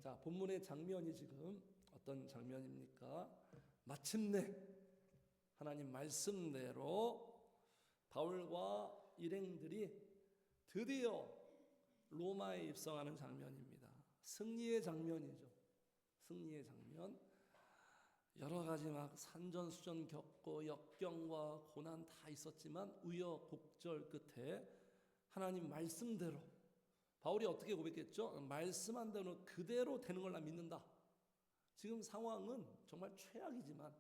자, 본문의 장면이 지금 어떤 장면입니까? 마침내 하나님 말씀대로 바울과 일행들이 드디어 로마에 입성하는 장면입니다. 승리의 장면이죠. 승리의 장면. 여러 가지 막 산전수전 겪고 역경과 고난 다 있었지만 우여곡절 끝에 하나님 말씀대로, 바울이 어떻게 고백했죠? 말씀한 대로 그대로 되는 걸 나 믿는다. 지금 상황은 정말 최악이지만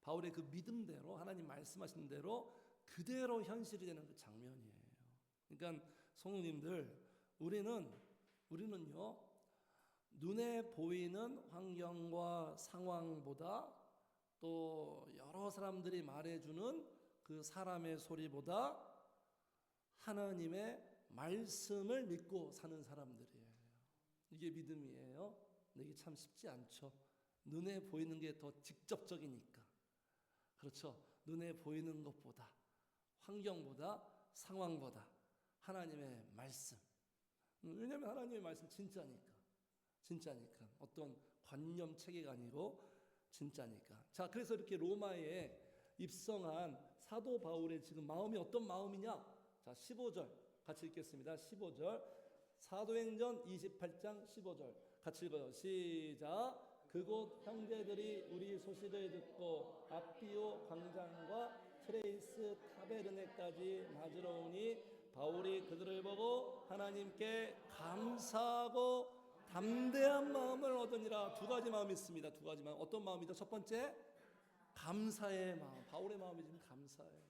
바울의 그 믿음대로, 하나님 말씀하신 대로 그대로 현실이 되는 그 장면이에요. 그러니까 성도님들, 우리는요 눈에 보이는 환경과 상황보다, 또 여러 사람들이 말해주는 그 사람의 소리보다 하나님의 말씀을 믿고 사는 사람들이에요. 이게 믿음이에요. 근데 이게 참 쉽지 않죠. 눈에 보이는 게 더 직접적이니까. 그렇죠. 눈에 보이는 것보다, 환경보다, 상황보다 하나님의 말씀. 왜냐하면 하나님의 말씀 진짜니까. 어떤 관념 체계가 아니고 진짜니까. 자, 그래서 이렇게 로마에 입성한 사도 바울의 지금 마음이 어떤 마음이냐? 자, 15절 같이 읽겠습니다. 15절, 사도행전 28장 15절 같이 읽어요. 시작. 그곳 형제들이 우리 소식을 듣고 아피오 광장과 트레이스 타베르네까지 맞으러 오니 바울이 그들을 보고 하나님께 감사하고 담대한 마음을 얻으니라. 두 가지 마음이 있습니다. 두 가지 마음. 어떤 마음이죠? 첫 번째, 감사의 마음. 바울의 마음이 지금 감사해요.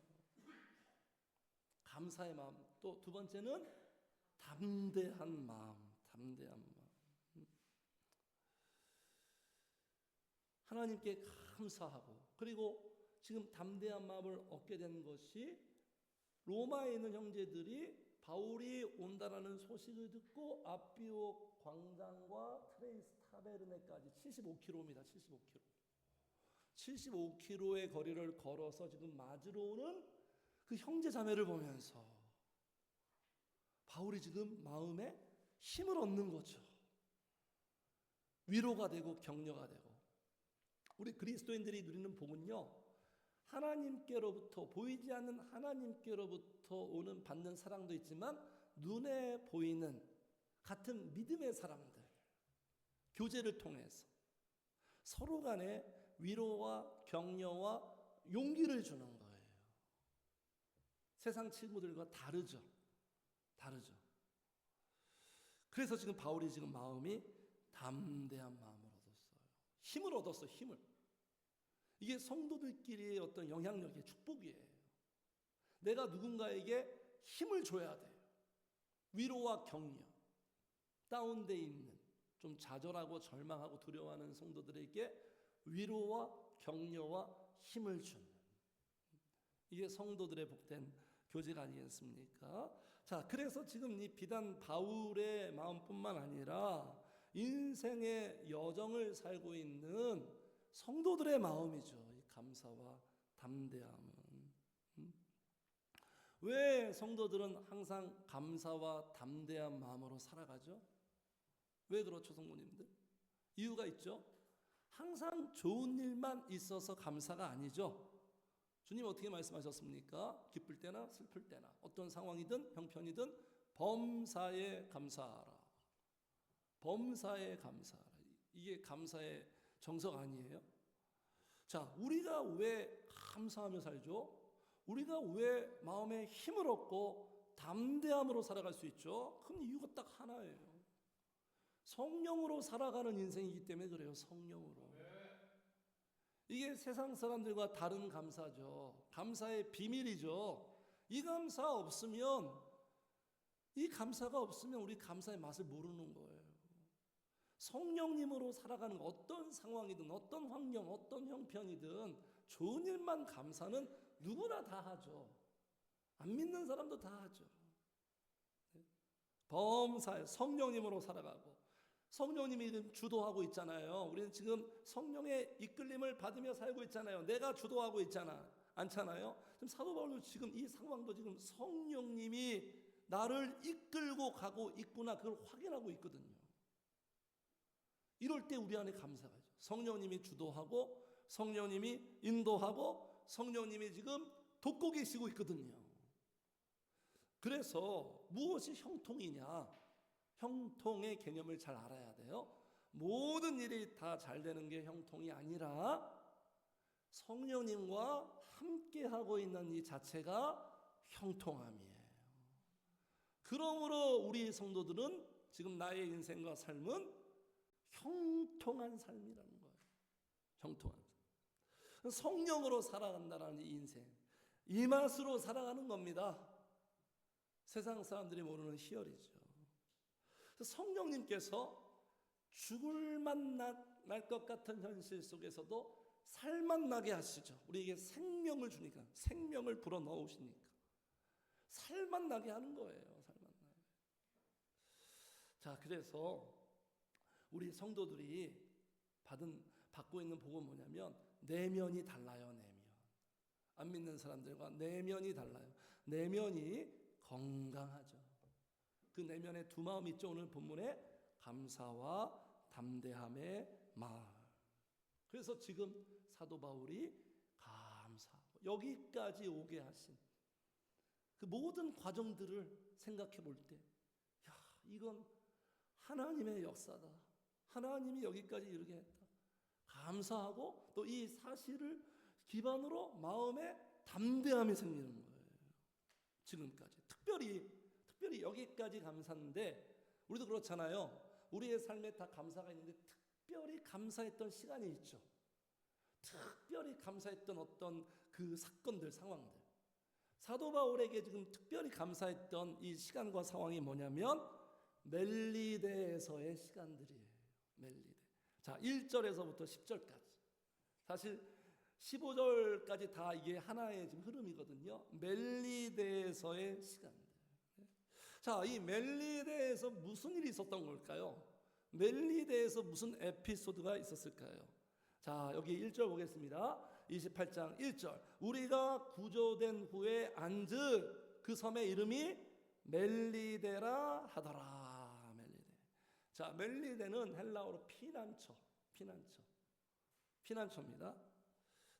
감사의 마음. 또 두 번째는 담대한 마음. 하나님께 감사하고, 그리고 지금 담대한 마음을 얻게 된 것이 로마에 있는 형제들이 바울이 온다라는 소식을 듣고 아피오 광장과 트레이스 타베르네까지 75km입니다. 75km의 거리를 걸어서 지금 맞으러 오는 그 형제 자매를 보면서 바울이 지금 마음에 힘을 얻는 거죠. 위로가 되고 격려가 되고. 우리 그리스도인들이 누리는 복은요, 하나님께로부터, 보이지 않는 하나님께로부터 오는 받는 사랑도 있지만 눈에 보이는 같은 믿음의 사람들, 교제를 통해서 서로 간에 위로와 격려와 용기를 주는 거예요. 세상 친구들과 다르죠. 그래서 지금 바울이 지금 마음이 담대한 마음을 얻었어요. 힘을 얻었어요. 이게 성도들끼리의 어떤 영향력의 축복이에요. 내가 누군가에게 힘을 줘야 돼요. 위로와 격려. 다운돼 있는, 좀 좌절하고 절망하고 두려워하는 성도들에게 위로와 격려와 힘을 주는, 이게 성도들의 복된 교제가 아니겠습니까? 자, 그래서 지금 이 비단 바울의 마음뿐만 아니라 인생의 여정을 살고 있는 성도들의 마음이죠. 이 감사와 담대함은. 왜 성도들은 항상 감사와 담대한 마음으로 살아가죠? 왜 그렇죠, 성도님들? 이유가 있죠. 항상 좋은 일만 있어서 감사가 아니죠. 주님 어떻게 말씀하셨습니까? 기쁠 때나 슬플 때나 어떤 상황이든 형편이든 범사에 감사하라. 이게 감사의 정석 아니에요? 자, 우리가 왜 감사하며 살죠? 우리가 왜 마음에 힘을 얻고 담대함으로 살아갈 수 있죠? 그 이유가 딱 하나예요. 성령으로 살아가는 인생이기 때문에 그래요. 성령으로. 이게 세상 사람들과 다른 감사죠. 감사의 비밀이죠. 이 감사가 없으면 우리 감사의 맛을 모르는 거예요. 성령님으로 살아가는 어떤 상황이든 어떤 환경, 어떤 형편이든 좋은 일만 감사는 누구나 다 하죠. 안 믿는 사람도 다 하죠. 범사에 성령님으로 살아가고, 성령님이 주도하고 있잖아요. 우리는 지금 성령의 이끌림을 받으며 살고 있잖아요. 내가 주도하고 않잖아요. 지금 사도 바울도 지금 이 상황도 지금 성령님이 나를 이끌고 가고 있구나, 그걸 확인하고 있거든요. 이럴 때 우리 안에 감사가 있죠. 성령님이 주도하고 성령님이 인도하고 성령님이 지금 돕고 계시고 있거든요. 그래서 무엇이 형통이냐? 형통의 개념을 잘 알아야 돼요. 모든 일이 다 잘 되는 게 형통이 아니라 성령님과 함께하고 있는 이 자체가 형통함이에요. 그러므로 우리 성도들은 지금 나의 인생과 삶은 형통한 삶이라는 거예요. 형통한 삶. 성령으로 살아간다는 이 인생, 이 맛으로 살아가는 겁니다. 세상 사람들이 모르는 희열이죠. 성령님께서 죽을 맛 날 것 같은 현실 속에서도 살맛 나게 하시죠. 우리에게 생명을 주니까, 생명을 불어 넣으시니까 살맛 나게 하는 거예요. 살맛 나게. 자, 그래서 우리 성도들이 받고 있는 복은 뭐냐면 내면이 달라요. 내면. 안 믿는 사람들과 내면이 달라요. 내면이 건강하죠. 그 내면에 두 마음이 있죠. 오늘 본문에 감사와 담대함의 마음. 그래서 지금 사도 바울이 감사하고 여기까지 오게 하신 그 모든 과정들을 생각해 볼 때, 야, 이건 하나님의 역사다. 하나님이 여기까지 이르게 했다. 감사하고 또 이 사실을 기반으로 마음에 담대함이 생기는 거예요. 지금까지 특별히 여기까지 감사인데, 우리도 그렇잖아요. 우리의 삶에 다 감사가 있는데 특별히 감사했던 시간이 있죠. 특별히 감사했던 어떤 그 사건들, 상황들. 사도 바울에게 지금 특별히 감사했던 이 시간과 상황이 뭐냐면 멜리데에서의 시간들이에요. 멜리데. 자, 1절에서부터 10절까지. 사실 15절까지 다 이게 하나의 지금 흐름이거든요. 멜리데에서의 시간들. 자, 이 멜리데에서 무슨 일이 있었던 걸까요? 멜리데에서 무슨 에피소드가 있었을까요? 자, 여기 1절 보겠습니다. 28장 1절. 우리가 구조된 후에 앉은 그 섬의 이름이 멜리데라 하더라. 멜리데. 자, 멜리데는 헬라어로 피난처입니다.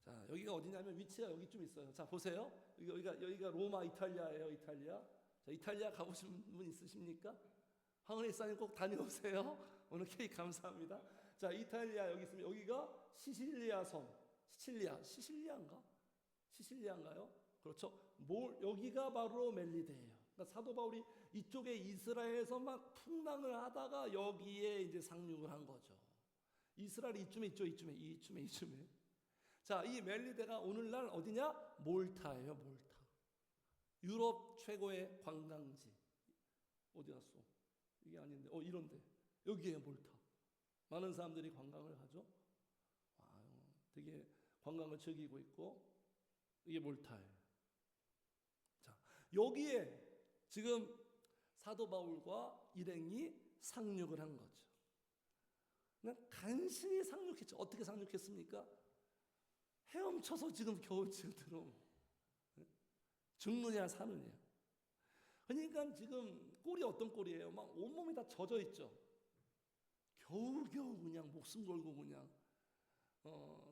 자, 여기가 어디냐면 위치가 여기쯤 있어요. 자, 보세요. 여기가 로마, 이탈리아예요. 이탈리아. 자, 이탈리아 가보신 분 있으십니까? 황은희 사님 꼭 다녀오세요. 오늘 케이크 감사합니다. 자, 이탈리아 여기 있으면 여기가 시실리아 섬. 시실리아인가요? 그렇죠. 여기가 바로 멜리데예요. 그러니까 사도 바울이 이쪽에 이스라엘에서 막 풍랑을 하다가 여기에 이제 상륙을 한 거죠. 이스라엘이 이쯤에 있죠. 이쯤에. 자, 이 멜리데가 오늘날 어디냐? 몰타예요. 몰타. 유럽 최고의 관광지. 어디 갔어? 이게 아닌데. 이런데. 여기에 몰타. 많은 사람들이 관광을 하죠. 되게 관광을 즐기고 있고, 이게 몰타예요. 자, 여기에 지금 사도 바울과 일행이 상륙을 한 거죠. 그냥 간신히 상륙했죠. 어떻게 상륙했습니까? 헤엄쳐서 지금 겨우 들어온 거예요. 죽느냐 사느냐. 그러니까 지금 꼴이 어떤 꼴이에요? 막 온몸이 다 젖어 있죠. 겨우겨우 그냥 목숨 걸고 그냥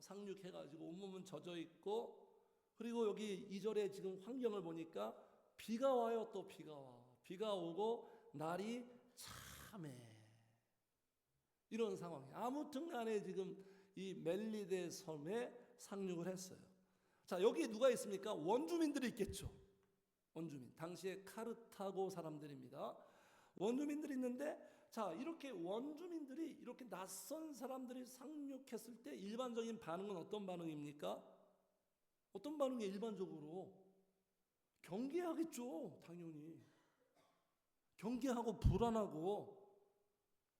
상륙해가지고 온몸은 젖어 있고, 그리고 여기 2절에 지금 환경을 보니까 비가 와요. 또 비가 와. 비가 오고 날이 참해. 이런 상황이. 아무튼 간에 지금 이 멜리데 섬에 상륙을 했어요. 자, 여기 누가 있습니까? 원주민들이 있겠죠. 원주민. 당시에 카르타고 사람들입니다. 원주민들이 있는데, 자, 이렇게 원주민들이 이렇게 낯선 사람들이 상륙했을 때 일반적인 반응은 어떤 반응입니까? 어떤 반응이 일반적으로? 경계하겠죠. 당연히. 경계하고 불안하고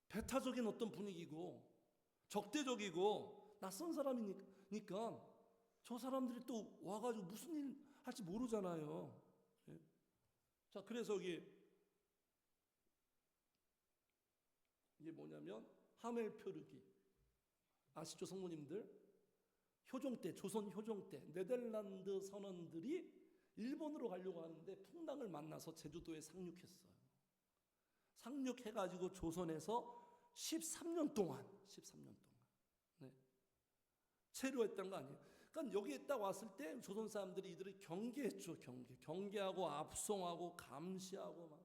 배타적인 어떤 분위기고 적대적이고 낯선 사람이니까 저 사람들이 또 와가지고 무슨 일 할지 모르잖아요. 예? 자, 그래서 이게 뭐냐면 하멜표르기 아시죠, 성모님들? 효종 때, 조선 효종 때 네덜란드 선원들이 일본으로 가려고 하는데 풍랑을 만나서 제주도에 상륙했어요. 상륙해가지고 조선에서 13년 동안 네. 체류했던 거 아니에요. 그러니까 여기에 딱 왔을 때 조선 사람들이 이들을 경계했죠. 경계하고 압송하고 감시하고 막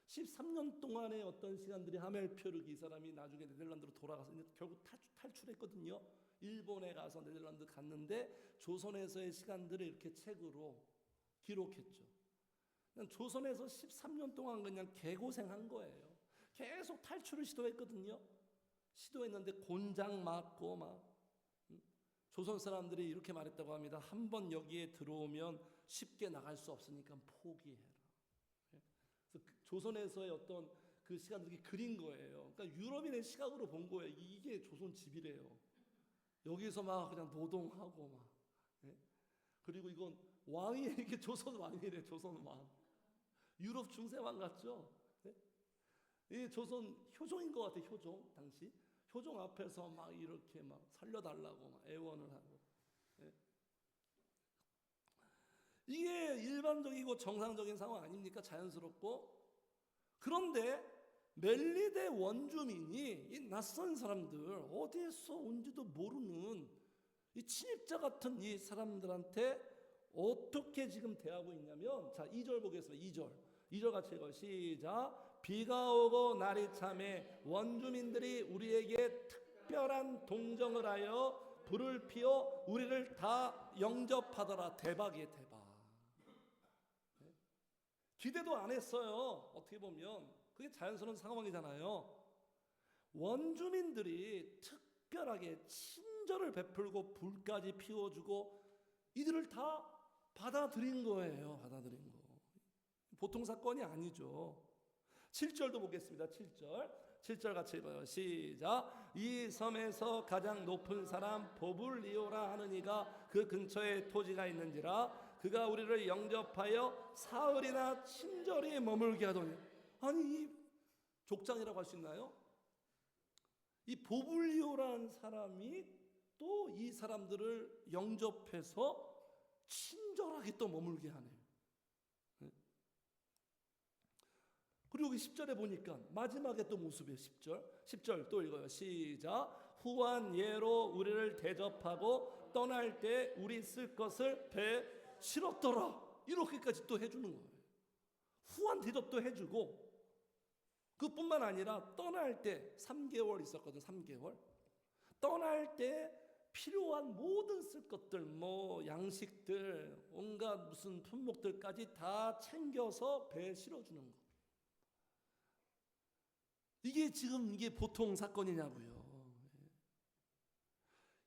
13년 동안의 어떤 시간들이 하멜표르기 이 사람이 나중에 네덜란드로 돌아가서 결국 탈출했거든요. 일본에 가서 네덜란드 갔는데 조선에서의 시간들을 이렇게 책으로 기록했죠. 조선에서 13년 동안 그냥 개고생한 거예요. 계속 탈출을 시도했거든요. 시도했는데 곤장 맞고 막 조선 사람들이 이렇게 말했다고 합니다. 한번 여기에 들어오면 쉽게 나갈 수 없으니까 포기해라. 그래서 조선에서의 어떤 그 시간들이 그린 거예요. 그러니까 유럽인의 시각으로 본 거예요. 이게 조선 집이래요. 여기서 막 그냥 노동하고 막. 그리고 이건 왕이 조선 왕이래. 조선 왕. 유럽 중세왕 같죠? 이 조선 효종인 것 같아. 효종 당시. 효종 앞에서 막 이렇게 막 살려달라고 막 애원을 하고. 이게 일반적이고 정상적인 상황 아닙니까? 자연스럽고. 그런데 멜리데 원주민이 이 낯선 사람들 어디에서 온지도 모르는 이 침입자 같은 이 사람들한테 어떻게 지금 대하고 있냐면, 자 2절 보겠습니다. 2절 같이 읽어요. 시작. 비가 오고 날이 참에 원주민들이 우리에게 특별한 동정을 하여 불을 피워 우리를 다 영접하더라. 대박이에요. 대박. 기대도 안 했어요. 어떻게 보면 그게 자연스러운 상황이잖아요. 원주민들이 특별하게 친절을 베풀고 불까지 피워주고 이들을 다 받아들인 거예요. 받아들인 거. 보통 사건이 아니죠. 7절도 보겠습니다. 7절 같이 읽어요. 시작. 이 섬에서 가장 높은 사람 보블리오라 하는 이가 그 근처에 토지가 있는지라 그가 우리를 영접하여 사흘이나 친절히 머물게 하더니. 아니 이 족장이라고 할 수 있나요? 이 보블리오라는 사람이 또 이 사람들을 영접해서 친절하게 또 머물게 하네요. 그리고 여기 10절에 보니까 마지막에 또 모습이에요. 10절 또 읽어요. 시작. 후한 예로 우리를 대접하고 떠날 때 우리 쓸 것을 배에 실었더라. 이렇게까지 또 해주는 거예요. 후한 대접도 해주고 그뿐만 아니라 떠날 때 3개월 있었거든. 3개월 떠날 때 필요한 모든 쓸 것들, 뭐 양식들, 온갖 무슨 품목들까지 다 챙겨서 배에 실어주는 거. 이게 지금 이게 보통 사건이냐고요.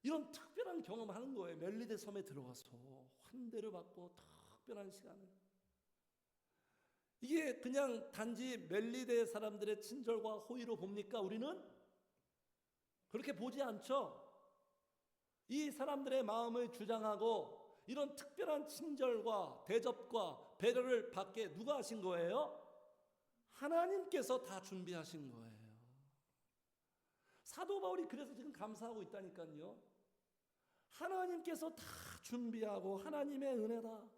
이런 특별한 경험을 하는 거예요. 멜리데 섬에 들어가서 환대를 받고 특별한 시간을. 이게 그냥 단지 멜리데 사람들의 친절과 호의로 봅니까? 우리는 그렇게 보지 않죠. 이 사람들의 마음을 주장하고 이런 특별한 친절과 대접과 배려를 받게 누가 하신 거예요? 하나님께서 다 준비하신 거예요. 사도 바울이 그래서 지금 감사하고 있다니까요. 하나님께서 다 준비하고 하나님의 은혜다.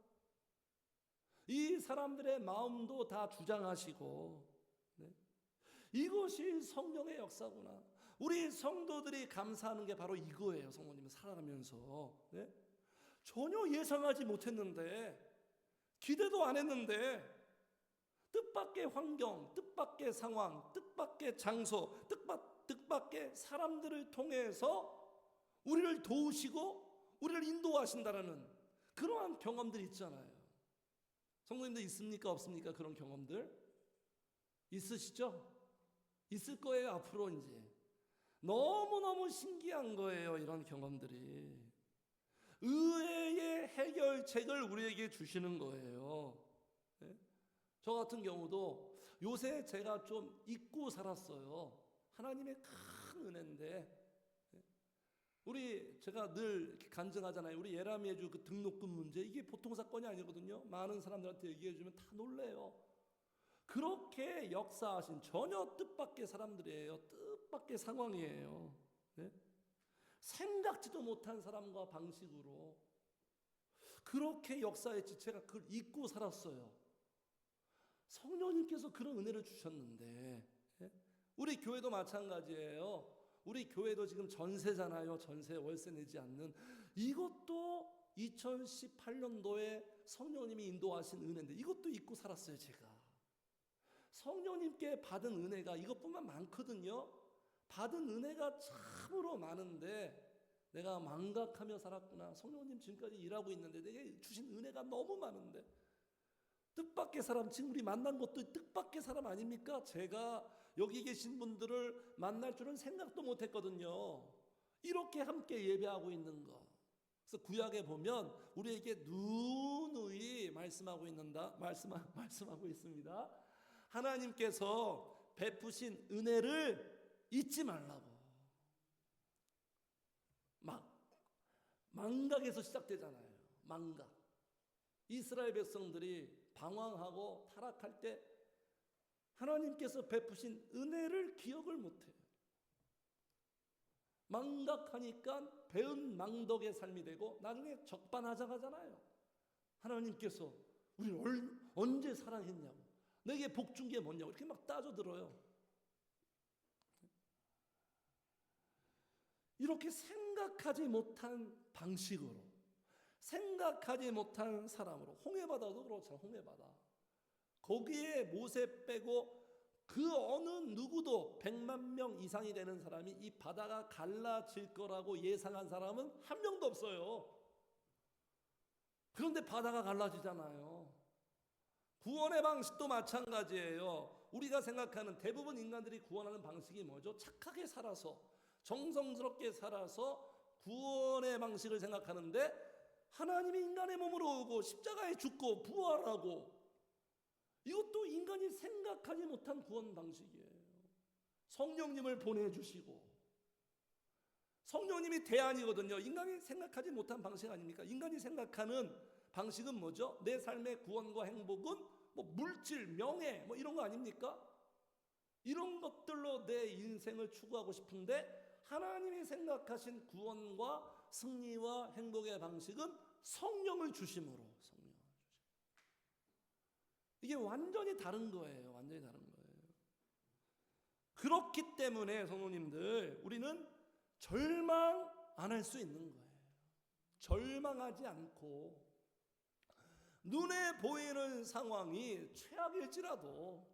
이 사람들의 마음도 다 주장하시고, 네? 이것이 성령의 역사구나. 우리 성도들이 감사하는 게 바로 이거예요. 성도님은 살아가면서, 네? 전혀 예상하지 못했는데, 기대도 안 했는데 뜻밖의 환경, 뜻밖의 상황, 뜻밖의 장소, 뜻밖의 사람들을 통해서 우리를 도우시고 우리를 인도하신다라는 그러한 경험들이 있잖아요. 성도님들 있습니까? 없습니까? 그런 경험들 있으시죠? 있을 거예요. 앞으로 이제 너무너무 신기한 거예요. 이런 경험들이 의외의 해결책을 우리에게 주시는 거예요. 네? 저 같은 경우도 요새 제가 좀 잊고 살았어요. 하나님의 큰 은혜인데, 제가 늘 이렇게 간증하잖아요. 우리 예라미해주 그 등록금 문제, 이게 보통 사건이 아니거든요. 많은 사람들한테 얘기해주면 다 놀래요. 그렇게 역사하신 전혀 뜻밖의 사람들이에요. 뜻밖의 상황이에요. 네? 생각지도 못한 사람과 방식으로 그렇게 역사했지. 제가 그걸 잊고 살았어요. 성령님께서 그런 은혜를 주셨는데, 우리 교회도 마찬가지예요. 우리 교회도 지금 전세잖아요. 전세 월세 내지 않는. 이것도 2018년도에 성령님이 인도하신 은혜인데 이것도 잊고 살았어요, 제가. 성령님께 받은 은혜가 이것뿐만 많거든요. 받은 은혜가 참으로 많은데 내가 망각하며 살았구나. 성령님 지금까지 일하고 있는데 내게 주신 은혜가 너무 많은데 뜻밖의 사람, 지금 우리 만난 것도 뜻밖의 사람 아닙니까? 제가 여기 계신 분들을 만날 줄은 생각도 못했거든요. 이렇게 함께 예배하고 있는 거. 그래서 구약에 보면 우리에게 누누이 말씀하고 있습니다. 하나님께서 베푸신 은혜를 잊지 말라고. 망각에서 시작되잖아요. 망각. 이스라엘 백성들이 방황하고 타락할 때 하나님께서 베푸신 은혜를 기억을 못해요. 망각하니까 배은 망덕의 삶이 되고 나중에 적반하장하잖아요. 하나님께서 우리를 언제 사랑했냐고, 내게 복 준 게 뭐냐고 이렇게 막 따져들어요. 이렇게 생각하지 못한 방식으로, 생각하지 못한 사람으로, 홍해바다도 그렇죠. 홍해바다 거기에 모세 빼고 그 어느 누구도 100만 명 이상이 되는 사람이 이 바다가 갈라질 거라고 예상한 사람은 한 명도 없어요. 그런데 바다가 갈라지잖아요. 구원의 방식도 마찬가지예요. 우리가 생각하는 대부분 인간들이 구원하는 방식이 뭐죠? 착하게 살아서, 정성스럽게 살아서 구원의 방식을 생각하는데 하나님이 인간의 몸으로 오고 십자가에 죽고 부활하고, 이것도 인간이 생각하지 못한 구원 방식이에요. 성령님을 보내주시고, 성령님이 대안이거든요. 인간이 생각하지 못한 방식 아닙니까? 인간이 생각하는 방식은 뭐죠? 내 삶의 구원과 행복은 뭐 물질, 명예 뭐 이런 거 아닙니까? 이런 것들로 내 인생을 추구하고 싶은데 하나님이 생각하신 구원과 승리와 행복의 방식은 성령을 주심으로, 이게 완전히 다른 거예요. 완전히 다른 거예요. 그렇기 때문에 성도님들, 우리는 절망 안 할 수 있는 거예요. 절망하지 않고 눈에 보이는 상황이 최악일지라도,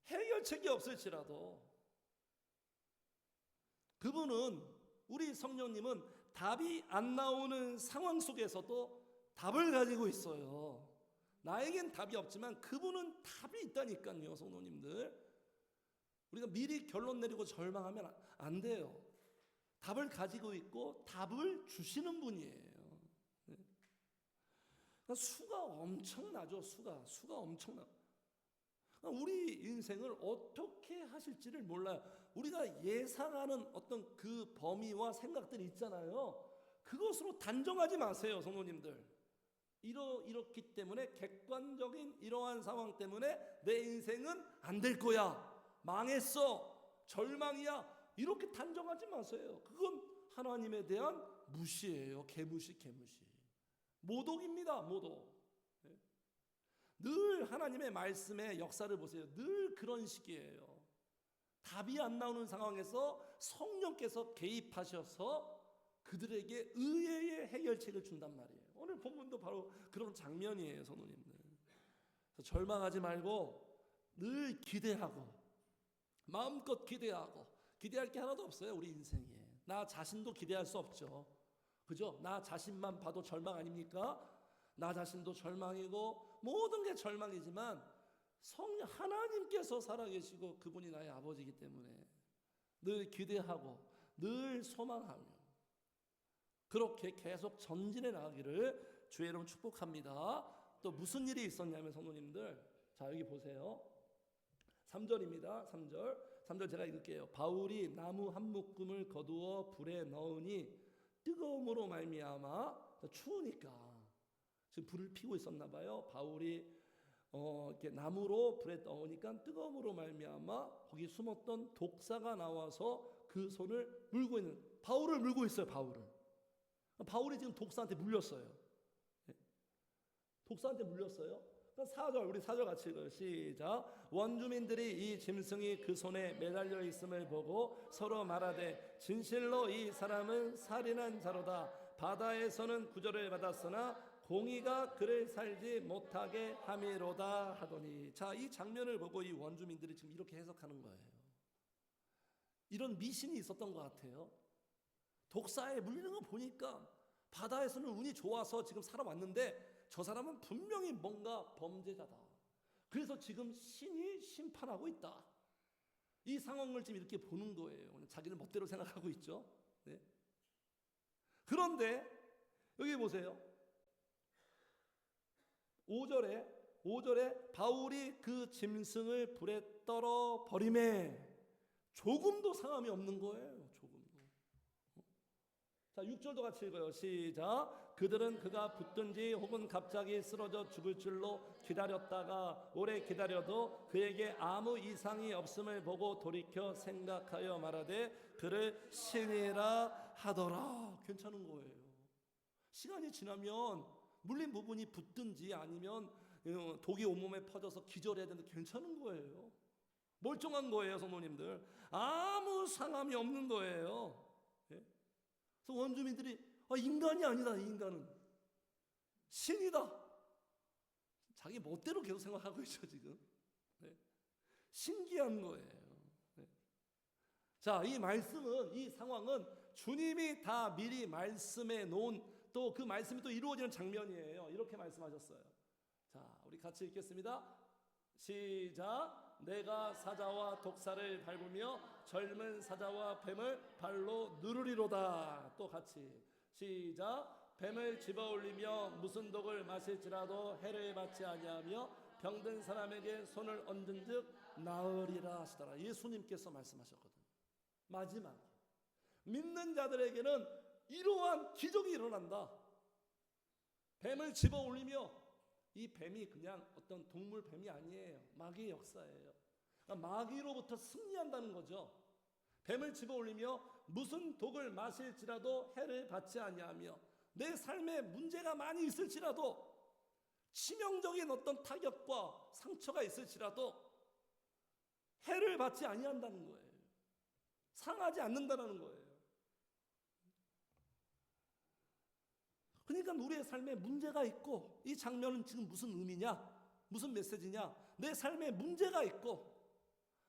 해결책이 없을지라도 그분은, 우리 성령님은 답이 안 나오는 상황 속에서도 답을 가지고 있어요. 나에겐 답이 없지만 그분은 답이 있다니까요. 성도님들, 우리가 미리 결론 내리고 절망하면 안 돼요. 답을 가지고 있고 답을 주시는 분이에요. 수가 엄청나죠. 수가 엄청나. 우리 인생을 어떻게 하실지를 몰라요. 우리가 예상하는 어떤 그 범위와 생각들이 있잖아요. 그것으로 단정하지 마세요, 성도님들. 이렇기 때문에, 객관적인 이러한 상황 때문에 내 인생은 안 될 거야, 망했어, 절망이야, 이렇게 단정하지 마세요. 그건 하나님에 대한 무시예요. 개무시. 모독입니다. 모독. 늘 하나님의 말씀의 역사를 보세요. 늘 그런 식이에요. 답이 안 나오는 상황에서 성령께서 개입하셔서 그들에게 의외의 해결책을 준단 말이에요. 오늘 본문도 바로 그런 장면이에요, 성도님들. 절망하지 말고 늘 기대하고, 마음껏 기대하고. 기대할 게 하나도 없어요, 우리 인생에. 나 자신도 기대할 수 없죠. 그죠? 나 자신만 봐도 절망 아닙니까? 나 자신도 절망이고 모든 게 절망이지만 성령 하나님께서 살아계시고 그분이 나의 아버지이기 때문에 늘 기대하고 늘 소망하며 그렇게 계속 전진해 나가기를 주의 이름 축복합니다. 또 무슨 일이 있었냐면, 성도님들, 자 여기 보세요. 3절입니다. 3절 제가 읽을게요. 바울이 나무 한 묶음을 거두어 불에 넣으니 뜨거움으로 말미암아, 추우니까 지금 불을 피고 있었나 봐요. 바울이 이렇게 나무로 불에 넣으니까 뜨거움으로 말미암아 거기 숨었던 독사가 나와서 그 손을 물고 있는, 바울을 물고 있어요. 바울이 지금 독사한테 물렸어요. 독사한테 물렸어요. 4절, 우리 4절 같이 읽어요. 시작. 원주민들이 이 짐승이 그 손에 매달려 있음을 보고 서로 말하되 진실로 이 사람은 살인한 자로다. 바다에서는 구절을 받았으나 공의가 그를 살지 못하게 함이로다 하더니. 자, 이 장면을 보고 이 원주민들이 지금 이렇게 해석하는 거예요. 이런 미신이 있었던 것 같아요. 독사에 물리는 거 보니까 바다에서는 운이 좋아서 지금 살아왔는데 저 사람은 분명히 뭔가 범죄자다. 그래서 지금 신이 심판하고 있다. 이 상황을 지금 이렇게 보는 거예요. 자기는 멋대로 생각하고 있죠. 네. 그런데 여기 보세요. 5절에 바울이 그 짐승을 불에 떨어 버리매 조금도 상함이 없는 거예요. 조금도. 자, 6절도 같이 읽어요. 시작. 그들은 그가 붙든지 혹은 갑자기 쓰러져 죽을 줄로 기다렸다가 오래 기다려도 그에게 아무 이상이 없음을 보고 돌이켜 생각하여 말하되 그를 신이라 하더라. 괜찮은 거예요. 시간이 지나면 물린 부분이 붙든지 아니면 독이 온몸에 퍼져서 기절해야 되는데 괜찮은 거예요. 멀쩡한 거예요, 성도님들. 아무 상함이 없는 거예요. 예? 그래서 원주민들이 인간이 아니다. 이 인간은 신이다. 자기 멋대로 계속 생각하고 있죠 지금. 네. 신기한 거예요. 네. 자, 이 말씀은, 이 상황은 주님이 다 미리 말씀해 놓은 또 그 말씀이 또 이루어지는 장면이에요. 이렇게 말씀하셨어요. 자, 우리 같이 읽겠습니다. 시작. 내가 사자와 독사를 밟으며 젊은 사자와 뱀을 발로 누르리로다. 또 같이 시작. 뱀을 집어올리며 무슨 독을 마실지라도 해를 받지 아니하며 병든 사람에게 손을 얹은즉 나으리라 하시더라. 예수님께서 말씀하셨거든요. 마지막 믿는 자들에게는 이러한 기적이 일어난다. 뱀을 집어올리며, 이 뱀이 그냥 어떤 동물 뱀이 아니에요. 마귀의 역사예요. 그러니까 마귀로부터 승리한다는 거죠. 뱀을 집어올리며 무슨 독을 마실지라도 해를 받지 아니하며 내 삶에 문제가 많이 있을지라도 치명적인 어떤 타격과 상처가 있을지라도 해를 받지 아니한다는 거예요. 상하지 않는다는 거예요. 그러니까 우리의 삶에 문제가 있고, 이 장면은 지금 무슨 의미냐? 무슨 메시지냐? 내 삶에 문제가 있고,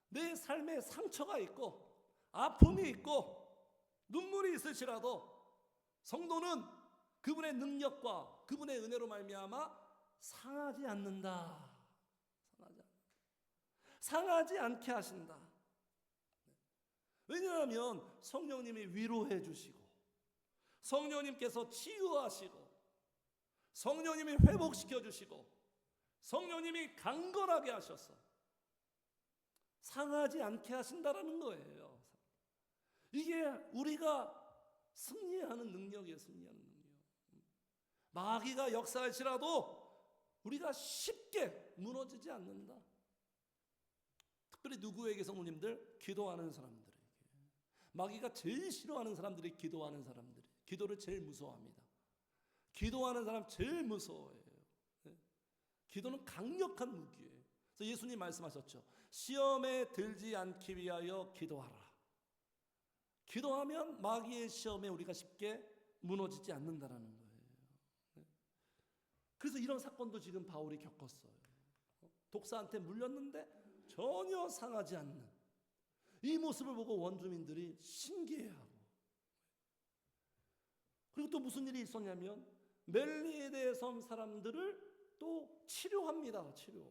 내 삶에 상처가 있고, 아픔이 있고, 눈물이 있을지라도 성도는 그분의 능력과 그분의 은혜로 말미암아 상하지 않는다. 상하지 않게 하신다. 왜냐하면 성령님이 위로해 주시고, 성령님께서 치유하시고, 성령님이 회복시켜 주시고, 성령님이 강건하게 하셔서 상하지 않게 하신다라는 거예요. 이게 우리가 승리하는 능력이에요. 승리하는 능력. 마귀가 역사할지라도 우리가 쉽게 무너지지 않는다. 특별히 누구에게, 성도님들? 기도하는 사람들에게. 마귀가 제일 싫어하는 사람들이 기도하는 사람들이, 기도를 제일 무서워합니다. 기도하는 사람 제일 무서워해요. 네? 기도는 강력한 무기예요. 그래서 예수님 말씀하셨죠. 시험에 들지 않기 위하여 기도하라. 기도하면 마귀의 시험에 우리가 쉽게 무너지지 않는다라는 거예요. 네? 그래서 이런 사건도 지금 바울이 겪었어요. 독사한테 물렸는데 전혀 상하지 않는 이 모습을 보고 원주민들이 신기해하고, 그리고 또 무슨 일이 있었냐면 멜리데 섬 사람들을 또 치료합니다. 치료.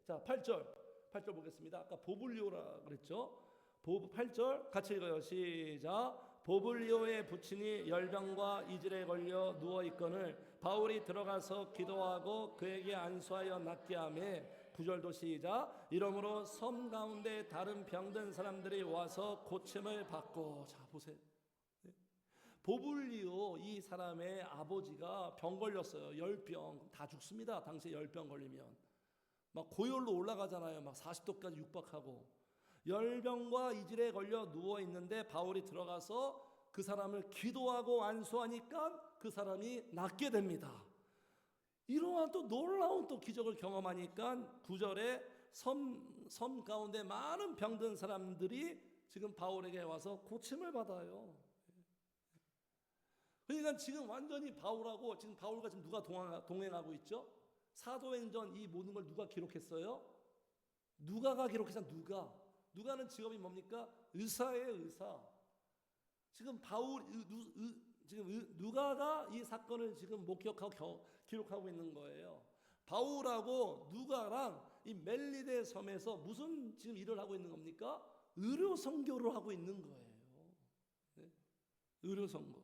자, 8절 보겠습니다. 아까 보블리오라 그랬죠. 8절 같이 읽어요. 시작. 보블리오의 부친이 열병과 이질에 걸려 누워 있거늘 바울이 들어가서 기도하고 그에게 안수하여 낫게 하매. 9절도 시작. 이러므로 섬 가운데 다른 병든 사람들이 와서 고침을 받고. 자, 보세요. 보블리오 이 사람의 아버지가 병 걸렸어요. 열병. 다 죽습니다. 당시에 열병 걸리면 막 고열로 올라가잖아요. 막 40도까지 육박하고 열병과 이질에 걸려 누워 있는데 바울이 들어가서 그 사람을 기도하고 안수하니까 그 사람이 낫게 됩니다. 이러한 또 놀라운 또 기적을 경험하니까 9절에 섬 가운데 많은 병든 사람들이 지금 바울에게 와서 고침을 받아요. 그러니까 지금 완전히 바울하고 지금 바울과 지금 누가 동행하고 있죠? 사도행전 이 모든 걸 누가 기록했어요? 누가가 기록했어요. 누가는 직업이 뭡니까? 의사예요, 의사. 지금 지금 누가가 이 사건을 지금 목격하고 기록하고 있는 거예요. 바울하고 누가랑 이 멜리데 섬에서 무슨 지금 일을 하고 있는 겁니까? 의료 선교를 하고 있는 거예요. 네? 의료 선교.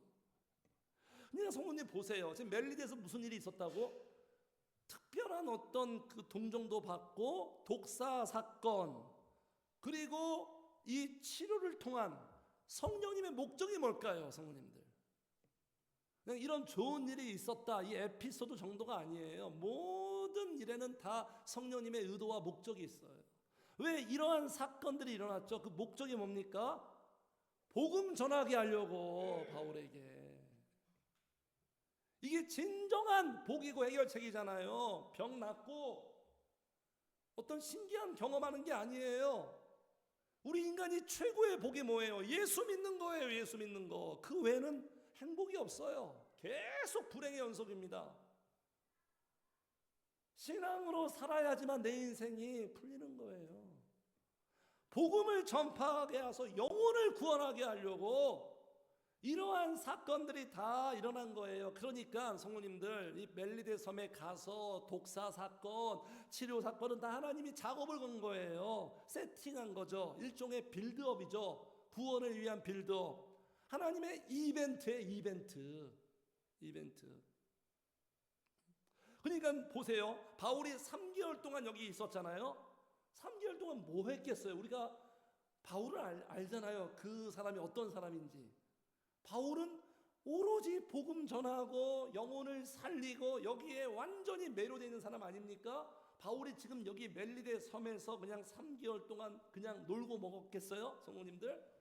그러니까 성도님 보세요. 지금 멜리데에서 무슨 일이 있었다고? 특별한 어떤 그 동정도 받고 독사 사건, 그리고 이 치료를 통한 성령님의 목적이 뭘까요, 성도님들? 그냥 이런 좋은 일이 있었다, 이 에피소드 정도가 아니에요. 모든 일에는 다 성령님의 의도와 목적이 있어요. 왜 이러한 사건들이 일어났죠? 그 목적이 뭡니까? 복음 전하게 하려고 바울에게. 이게 진정한 복이고 해결책이잖아요. 병 낫고 어떤 신기한 경험하는 게 아니에요. 우리 인간이 최고의 복이 뭐예요? 예수 믿는 거예요. 예수 믿는 거. 그 외에는 행복이 없어요. 계속 불행의 연속입니다. 신앙으로 살아야지만 내 인생이 풀리는 거예요. 복음을 전파하게 해서 영혼을 구원하게 하려고 이러한 사건들이 다 일어난 거예요. 그러니까 성도님들, 이 멜리데 섬에 가서 독사 사건, 치료 사건은 다 하나님이 작업을 건 거예요. 세팅한 거죠. 일종의 빌드업이죠. 구원을 위한 빌드업. 하나님의 이벤트예요. 이벤트. 그러니까 보세요. 바울이 3개월 동안 여기 있었잖아요. 3개월 동안 뭐 했겠어요? 우리가 바울을 알잖아요. 그 사람이 어떤 사람인지. 바울은 오로지 복음 전하고 영혼을 살리고 여기에 완전히 매료되어 있는 사람 아닙니까? 바울이 지금 여기 멜리데 섬에서 그냥 3개월 동안 그냥 놀고 먹었겠어요? 성도님들?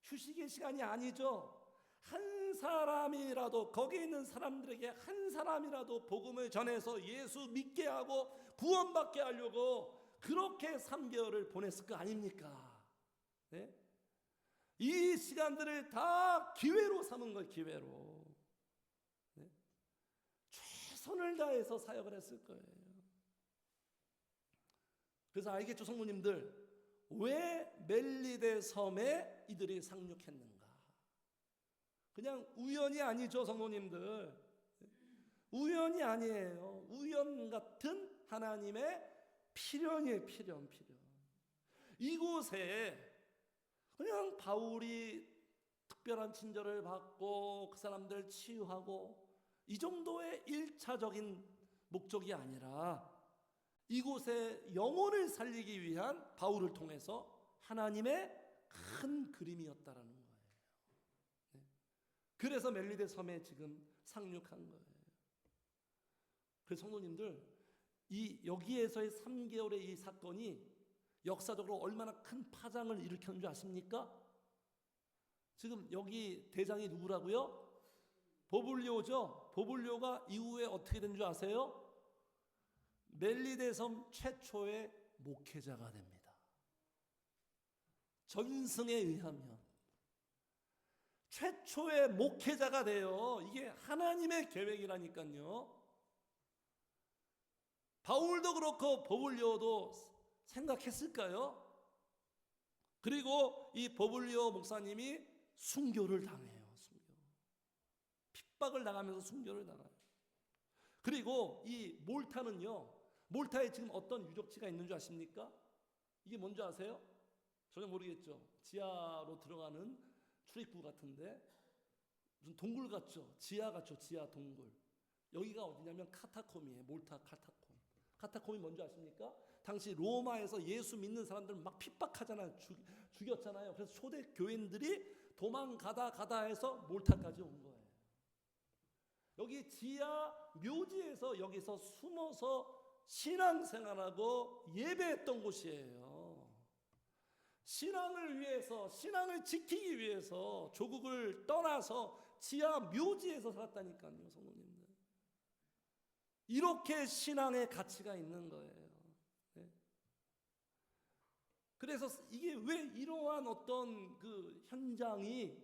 휴식의 시간이 아니죠. 한 사람이라도, 거기 있는 사람들에게 한 사람이라도 복음을 전해서 예수 믿게 하고 구원받게 하려고 그렇게 3개월을 보냈을 거 아닙니까? 네? 이 시간들을 다 기회로 삼은 거예요. 기회로. 네? 최선을 다해서 사역을 했을 거예요. 그래서 알겠죠, 성도님들? 왜 멜리데 섬에 이들이 상륙했는가? 그냥 우연이 아니죠, 성도님들. 우연이 아니에요. 우연 같은 하나님의 필연이에요. 필연. 이곳에 그냥 바울이 특별한 친절을 받고 그 사람들 치유하고 이 정도의 1차적인 목적이 아니라 이곳에 영혼을 살리기 위한 바울을 통해서 하나님의 큰 그림이었다라는 거예요. 네. 그래서 멜리데 섬에 지금 상륙한 거예요. 그래서 성도님들, 이 여기에서의 3개월의 이 사건이 역사적으로 얼마나 큰 파장을 일으켰는 줄 아십니까? 지금 여기 대장이 누구라고요? 보블리오죠. 보블리오가 이후에 어떻게 된 줄 아세요? 멜리데 섬 최초의 목회자가 됩니다. 전승에 의하면 최초의 목회자가 돼요. 이게 하나님의 계획이라니까요. 바울도 그렇고 보블리오도 생각했을까요? 그리고 이 보블리오 목사님이 순교를 당해요. 핍박을 당하면서 순교를 당해요. 그리고 이 몰타는요, 몰타에 지금 어떤 유적지가 있는 줄 아십니까? 이게 뭔지 아세요? 전혀 모르겠죠. 지하로 들어가는 출입구 같은데 무슨 동굴 같죠? 지하 같죠? 지하 동굴. 여기가 어디냐면 카타콤이에요. 몰타 카타콤. 카타콤이 뭔지 아십니까? 당시 로마에서 예수 믿는 사람들 막 핍박하잖아요. 죽였잖아요. 그래서 초대 교인들이 도망가다 해서 몰타까지 온 거예요. 여기 지하 묘지에서 여기서 숨어서 신앙생활하고 예배했던 곳이에요. 신앙을 위해서, 신앙을 지키기 위해서 조국을 떠나서 지하 묘지에서 살았다니까요, 성도님들. 이렇게 신앙의 가치가 있는 거예요. 네. 그래서 이게 왜 이러한 어떤 그 현장이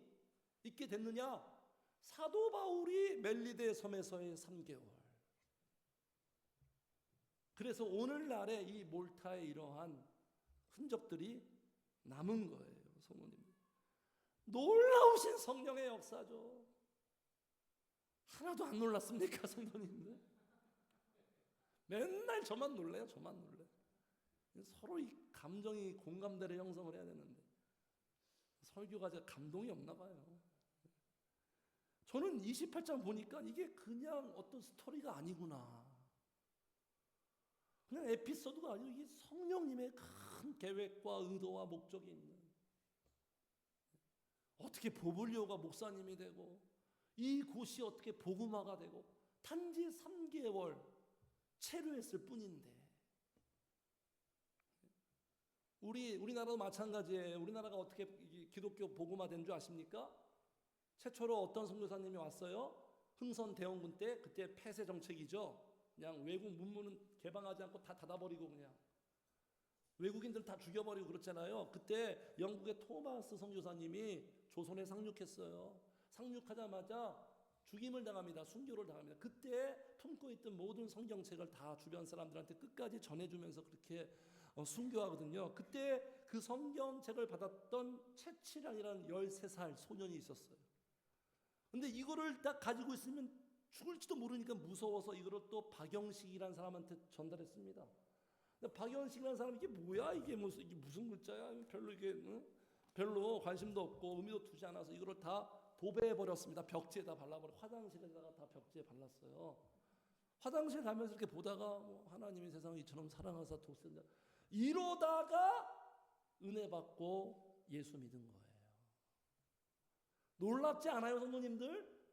있게 됐느냐? 사도 바울이 멜리데 섬에서의 3개월. 그래서 오늘날의 이 몰타의 이러한 흔적들이 남은 거예요, 성도님. 놀라우신 성령의 역사죠. 하나도 안 놀랐습니까, 성도님들? 맨날 저만 놀래요, 저만 놀래. 서로 이 감정이 공감대를 형성을 해야 되는데 설교가 감동이 없나 봐요. 저는 28장 보니까 이게 그냥 어떤 스토리가 아니구나. 그냥 에피소드가 아니고 이게 성령님의 큰 계획과 의도와 목적이 있는, 어떻게 보블리오가 목사님이 되고 이 곳이 어떻게 복음화가 되고 단지 3개월 체류했을 뿐인데, 우리나라도 마찬가지예요. 우리나라가 어떻게 기독교 복음화된 줄 아십니까? 최초로 어떤 선교사님이 왔어요? 흥선 대원군 때, 그때 폐쇄 정책이죠. 그냥 외국 문문은 개방하지 않고 다 닫아버리고 그냥 외국인들 다 죽여버리고 그렇잖아요. 그때 영국의 토마스 선교사님이 조선에 상륙했어요. 상륙하자마자 죽임을 당합니다. 순교를 당합니다. 그때 품고 있던 모든 성경책을 다 주변 사람들한테 끝까지 전해주면서 그렇게 순교하거든요. 그때 그 성경책을 받았던 채치량이라는 13살 소년이 있었어요. 근데 이거를 딱 가지고 있으면 죽을지도 모르니까 무서워서 이거를 또 박영식이라는 사람한테 전달했습니다. 박영식이라는 사람이 이게 뭐야? 이게 무슨 글자야? 별로 이게 별로 관심도 없고 의미도 두지 않아서 이거를 다 도배해 버렸습니다. 벽지에다 발라버려. 화장실에다가 다 벽지에 발랐어요. 화장실 가면서 이렇게 보다가 하나님이 세상을 이처럼 사랑하사 독생자, 이러다가 은혜 받고 예수 믿은 거예요. 놀랍지 않아요, 성도님들?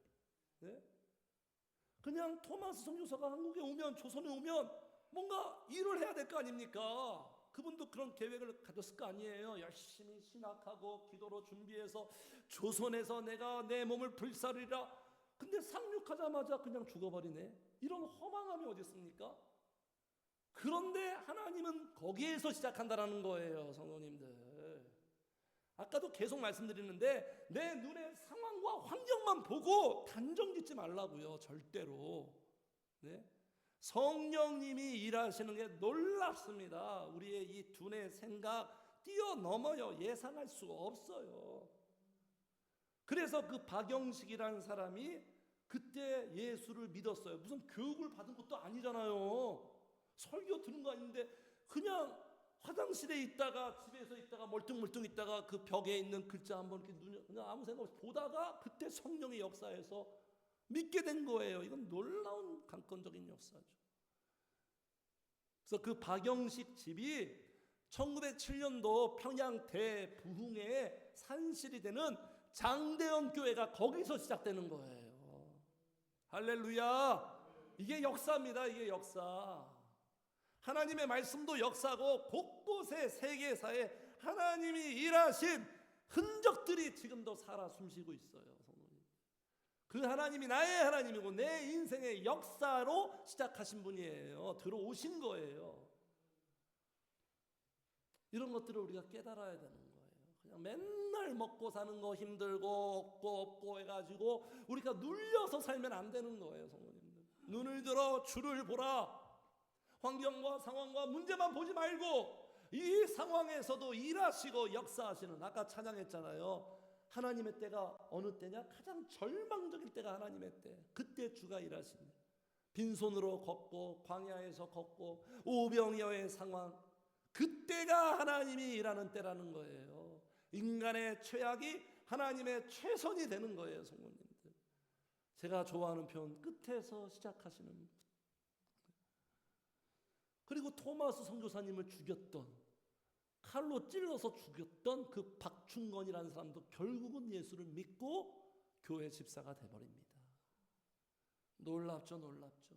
네? 그냥 토마스 선교사가 한국에 오면, 조선에 오면 뭔가 일을 해야 될 거 아닙니까? 그분도 그런 계획을 가졌을 거 아니에요. 열심히 신학하고 기도로 준비해서 조선에서 내가 내 몸을 불사르리라. 근데 상륙하자마자 그냥 죽어버리네. 이런 허망함이 어디 있습니까? 그런데 하나님은 거기에서 시작한다라는 거예요, 성도님들. 아까도 계속 말씀드리는데 내 눈의 상황과 환경만 보고 단정 짓지 말라고요, 절대로. 네? 성령님이 일하시는 게 놀랍습니다. 우리의 이 두뇌 생각 뛰어넘어요. 예상할 수가 없어요. 그래서 그 박영식이라는 사람이 그때 예수를 믿었어요. 무슨 교육을 받은 것도 아니잖아요. 설교 들은 거 아닌데 그냥 화장실에 있다가 집에서 있다가 멀뚱멀뚱 있다가 그 벽에 있는 글자 한번 이렇게 그냥 아무 생각 없이 보다가 그때 성령의 역사에서 믿게 된 거예요. 이건 놀라운 강권적인 역사죠. 그래서 그 박영식 집이 1907년도 평양 대부흥의 산실이 되는 장대현 교회가 거기서 시작되는 거예요. 할렐루야. 이게 역사입니다. 이게 역사. 하나님의 말씀도 역사고 곳곳에 세계사에 하나님이 일하신 흔적들이 지금도 살아 숨쉬고 있어요. 그 하나님이 나의 하나님이고 내 인생의 역사로 시작하신 분이에요. 들어오신 거예요. 이런 것들을 우리가 깨달아야 되는 거예요. 그냥 맨날 먹고 사는 거 힘들고 없고 해가지고 우리가 눌려서 살면 안 되는 거예요, 성도님들. 눈을 들어 주를 보라. 환경과 상황과 문제만 보지 말고 이 상황에서도 일하시고 역사하시는, 아까 찬양했잖아요. 하나님의 때가 어느 때냐? 가장 절망적일 때가 하나님의 때. 그때 주가 일하십니다. 빈손으로 걷고 광야에서 걷고 오병이어의 상황, 그때가 하나님이 일하는 때라는 거예요. 인간의 최악이 하나님의 최선이 되는 거예요, 성도님들. 제가 좋아하는 표현, 끝에서 시작하시는. 그리고 토마스 선교사님을 죽였던, 칼로 찔러서 죽였던 그 박충건이라는 사람도 결국은 예수를 믿고 교회 집사가 돼버립니다. 놀랍죠, 놀랍죠.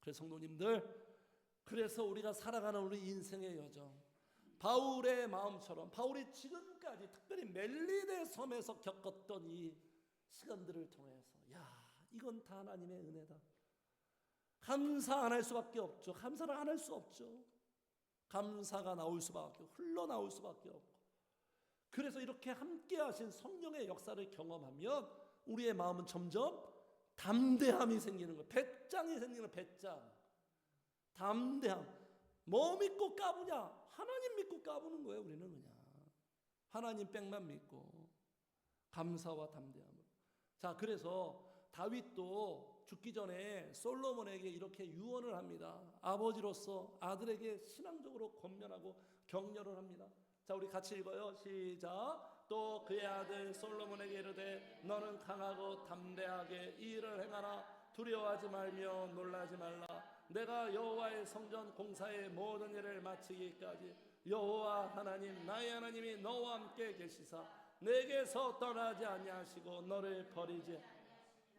그래서 성도님들, 그래서 우리가 살아가는 우리 인생의 여정, 바울의 마음처럼 바울이 지금까지 특별히 멜리데 섬에서 겪었던 이 시간들을 통해서, 야, 이건 다 하나님의 은혜다. 감사 안 할 수밖에 없죠. 감사를 안 할 수 없죠. 감사가 나올 수밖에 없고 흘러나올 수밖에 없고. 그래서 이렇게 함께 하신 성령의 역사를 경험하면 우리의 마음은 점점 담대함이 생기는 거예요. 배짱이 생기는 배짱. 담대함. 뭐 믿고 까부냐? 하나님 믿고 까부는 거예요. 우리는 그냥 하나님 빽만 믿고 감사와 담대함으로. 자, 그래서 다윗도 죽기 전에 솔로몬에게 이렇게 유언을 합니다. 아버지로서 아들에게 신앙적으로 권면하고 격려를 합니다. 자, 우리 같이 읽어요. 시작. 또 그의 아들 솔로몬에게 이르되 너는 강하고 담대하게 이 일을 행하라. 두려워하지 말며 놀라지 말라. 내가 여호와의 성전 공사의 모든 일을 마치기까지 여호와 하나님 나의 하나님이 너와 함께 계시사 내게서 떠나지 아니하시고 너를 버리지.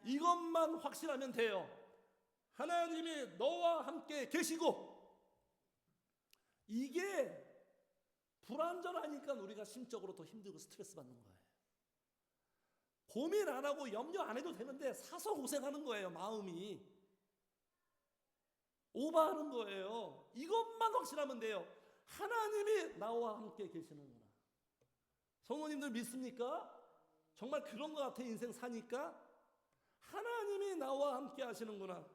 이것만 확실하면 돼요. 하나님이 너와 함께 계시고. 이게 불안전하니까 우리가 심적으로 더 힘들고 스트레스 받는 거예요. 고민 안 하고 염려 안 해도 되는데 사서 고생하는 거예요. 마음이 오버하는 거예요. 이것만 확실하면 돼요. 하나님이 나와 함께 계시는구나. 성도님들 믿습니까? 정말 그런 것 같아. 인생 사니까 하나님이 나와 함께 하시는구나.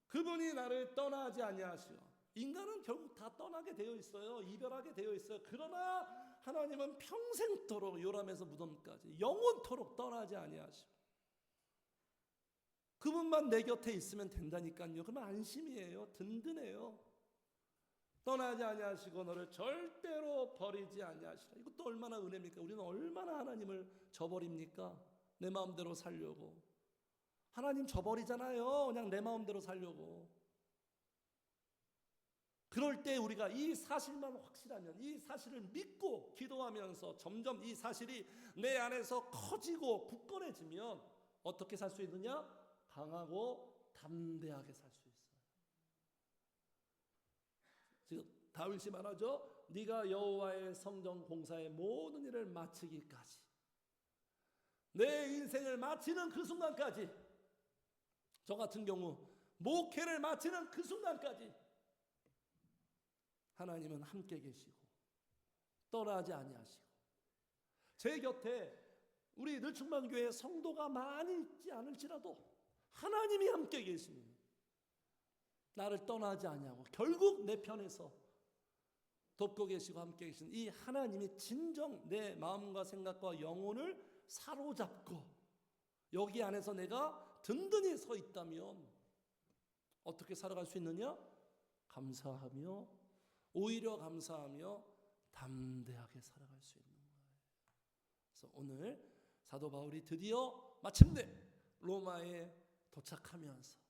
그분이 나를 떠나지 아니하시오. 인간은 결국 다 떠나게 되어 있어요. 이별하게 되어 있어요. 그러나 하나님은 평생토록 요람에서 무덤까지 영원토록 떠나지 아니하시오. 그분만 내 곁에 있으면 된다니까요. 그러면 안심이에요. 든든해요. 떠나지 아니하시고 너를 절대로 버리지 아니하시라. 이것도 얼마나 은혜입니까? 우리는 얼마나 하나님을 저버립니까? 내 마음대로 살려고. 하나님 저버리잖아요. 그냥 내 마음대로 살려고. 그럴 때 우리가 이 사실만 확실하면, 이 사실을 믿고 기도하면서 점점 이 사실이 내 안에서 커지고 굳건해지면 어떻게 살 수 있느냐? 강하고 담대하게 살 수 있어요. 지금 다윗이 말하죠. 네가 여호와의 성전 공사의 모든 일을 마치기까지, 내 인생을 마치는 그 순간까지, 저 같은 경우 목회를 마치는 그 순간까지 하나님은 함께 계시고 떠나지 아니하시고, 제 곁에 우리 늘충만교회 성도가 많이 있지 않을지라도 하나님이 함께 계시는, 나를 떠나지 아니하고 결국 내 편에서 돕고 계시고 함께 계신 이 하나님이 진정 내 마음과 생각과 영혼을 사로잡고 여기 안에서 내가 든든히 서 있다면 어떻게 살아갈 수 있느냐? 감사하며, 오히려 감사하며 담대하게 살아갈 수 있는 거예요. 그래서 오늘 사도 바울이 드디어 마침내 로마에 도착하면서,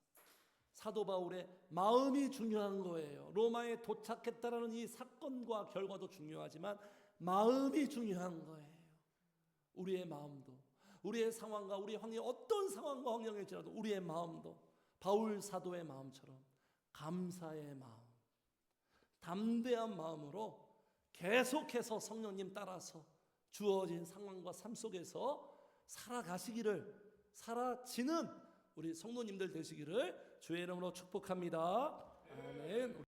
사도 바울의 마음이 중요한 거예요. 로마에 도착했다라는 이 사건과 결과도 중요하지만 마음이 중요한 거예요. 우리의 마음도, 우리의 상황과 우리의 환경이 어떤 상황과 환경일지라도 우리의 마음도 바울 사도의 마음처럼 감사의 마음, 담대한 마음으로 계속해서 성령님 따라서 주어진 상황과 삶 속에서 살아가시기를, 살아지는 우리 성도님들 되시기를 주의 이름으로 축복합니다. 아멘.